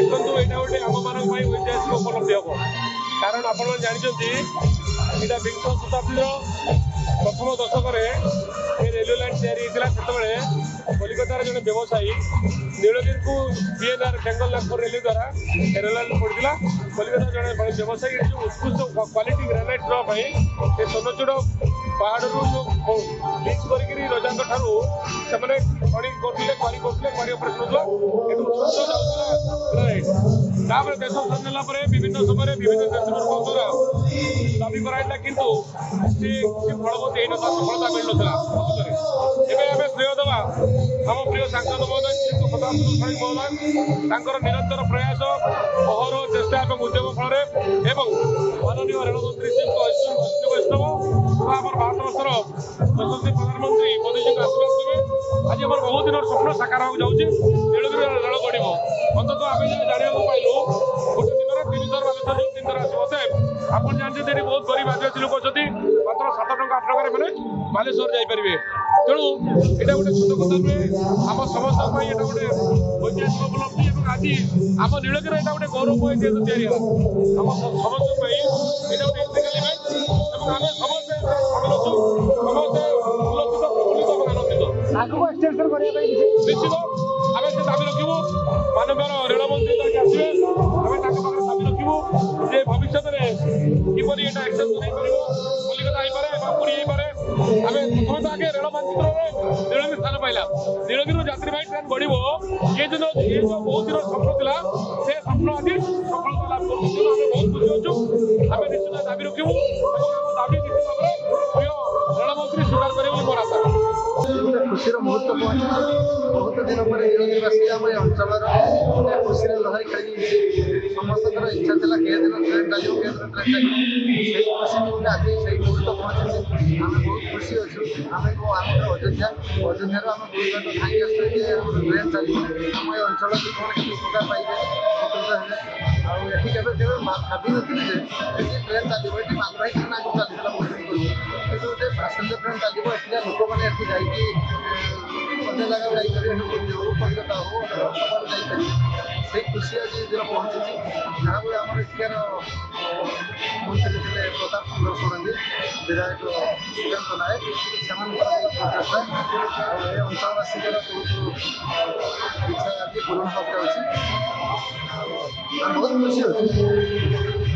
देखो यहाँ गोटे आम मान ऐतिहासिक उपलब्धि हम कारण आप जानते यहाँ विंश शताब्दी प्रथम दशक रेलवे लाइन या कलिकतार जड़े व्यवसायी नीलगिरी को बीएनआर बेंगल नागपुर रेलवे द्वारा रेल लाइन पड़ता कलिकतार जड़े व्यवसायी जो उत्कृष्ट क्वालिटी ग्रानाइट सोनचूड़ पहाड़ जो लिज कर रजा से खड़ी करते क्वारी ऑपरेशन होता देश स्वाधीन है विभिन्न समय विभिन्न देश द्वारा दाबी कराइला किंतु फलवती सफलता मिल ना एवं श्रेय देवा आम प्रिय सांसद महोदय श्री महोदय निरंतर प्रयास अहर चेष्टा और उद्यम फल माननीय रेलमंत्री श्री अश्विनी वैष्णव आम भारत वर्षर यशस्वी प्रधानमंत्री मोदी जी आशीर्वाद देवे आज आम बहुत दिन स्वप्न साकार हो जाऊँगी नीलगिरी रेल गढ़ अंततः आम जाना पाइलु गोटे दिन 3 थर बालेश्वर 3 थर आसते आप जानते हैं बहुत गरीब आदिवासी लोक अच्छा मात्र 7 टଙ୍କା 8 टकर मैंने बालेश्वर जापरेंगे तेणु यहाँ गोटे छोट कथा नुहे आम समस्त यहाँ गोटे ऐतिहासिक उपलब्धि आज आम नीलगिरी यहाँ गोटे गौरव इतिहास या समस्त यहाँ गोटे हिस्टोरिकाल इवेंट आम समस्ते सामिल अच्छु समस्ते उल्लसित प्रफुल्लित और आनंदित निश्चित आम से दाबी रखू माननीय रेलमंत्री तक आसवे आम दाबी रखू जे भविष्य में किपर यहाँ एक्सेस नहीं कलिकता हो पाए पुरी हो पाए आम प्रथम तो आगे रेल मानचित्र नीलगिरी स्थान पाइला नीलगिरी यात्रीवाही ट्रेन बढ़ ये दिन ये जो बहुत दिन स्वप्न था से स्वप्न आज सफलता लाभ कर बहुत खुशी अच्छु आम निश्चित दाबी रखू और दाबी निश्चित भाव में प्रिय रेलमंत्री स्वीकार करेंगे मोर आशा खुशी मुहूर्त पहुंची बहुत दिन पर नीलगिरीवासी आम अंचल खुशी लहरी खेली समस्त इच्छा था के दिन ट्रेन चलो के दिन ट्रेन चलो आज से मुहूर्त पहुंची आम बहुत खुशी अच्छे आम अयोध्या अयोध्यार आम बहुत बात धाई आसू ट्रेन चलो आम अंचल कौन के उपकार पाइबे उपकृत है भावी नी ट्रेन चलो ये मालवाही ट्रेन आगे चलता कितु गोटे पैसेंजर ट्रेन चलो ये लोक मैंने अन्य जगह कलकता हो से खुशी आज दिन पहुँची जहाँ आम एठार मंत्री थे प्रताप चंद्र षडंगी विधायक सुकांत नायक से प्रचेषा अंचलवासी बहुत इच्छा आज पूरण होते बहुत खुशी अच्छे।